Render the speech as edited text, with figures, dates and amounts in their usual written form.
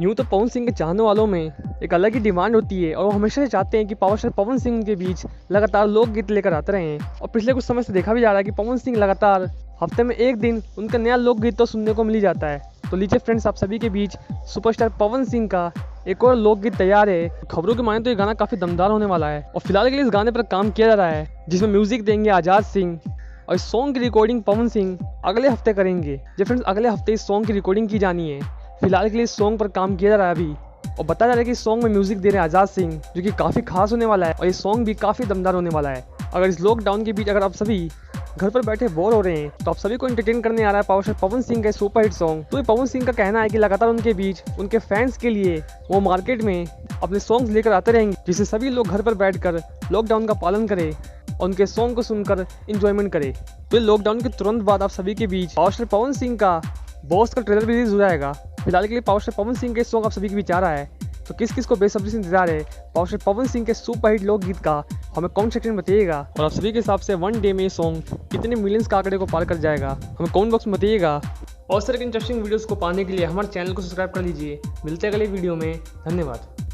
यूँ तो पवन सिंह के चाहने वालों में एक अलग ही डिमांड होती है और वो हमेशा से चाहते हैं कि पावर स्टार पवन सिंह के बीच लगातार लोकगीत लेकर आते रहें। और पिछले कुछ समय से देखा भी जा रहा है कि पवन सिंह लगातार हफ्ते में एक दिन उनका नया लोकगीत तो सुनने को मिल ही जाता है। तो लीजिए फ्रेंड्स, आप सभी के बीच सुपरस्टार पवन सिंह का एक और लोकगीत तैयार है। खबरों के माने तो ये गाना काफ़ी दमदार होने वाला है और फिलहाल के लिए इस गाने पर काम किया जा रहा है, जिसमें म्यूजिक देंगे आजाद सिंह और इस सॉन्ग की रिकॉर्डिंग पवन सिंह अगले हफ्ते करेंगे। जी फ्रेंड्स, अगले हफ्ते इस सॉन्ग की रिकॉर्डिंग की जानी है। फिलहाल के लिए इस सॉन्ग पर काम किया जा रहा है अभी, और बताया जा रहा है कि इस सॉन्ग में म्यूजिक दे रहे हैं आजाद सिंह, जो कि काफ़ी खास होने वाला है और ये सॉन्ग भी काफ़ी दमदार होने वाला है। अगर इस लॉकडाउन के बीच अगर आप सभी घर पर बैठे बोर हो रहे हैं तो आप सभी को एंटरटेन करने आ रहा है पावर स्टार पवन सिंह का सुपरहिट सॉन्ग। तो ये पवन सिंह का कहना है कि लगातार उनके बीच उनके फैंस के लिए वो मार्केट में अपने सॉन्ग्स लेकर आते रहेंगे, जिससे सभी लोग घर पर बैठकर लॉकडाउन का पालन करें और उनके सॉन्ग को सुनकर इंजॉयमेंट करें। तो लॉकडाउन के तुरंत बाद आप सभी के बीच पावर स्टार पवन सिंह का बॉस का ट्रेलर भी रिलीज हो जाएगा। फिलहाल के लिए पावर स्टार पवन सिंह के सॉन्ग आप सभी के बीच आ रहा है, तो किस किस को बेसब्री से इंतजार है पावर स्टार पवन सिंह के सुपरहिट लोकगीत का, हमें कमेंट सेक्शन में बताइएगा। और आप सभी के हिसाब से वन डे में ये सॉन्ग कितने मिलियंस का आंकड़े को पार कर जाएगा, हमें कमेंट बॉक्स में बताइएगा। और इस तरह के इंटरेस्टिंग वीडियोस को पाने के लिए हमारे चैनल को सब्सक्राइब कर लीजिए। मिलते हैं अगले वीडियो में, धन्यवाद।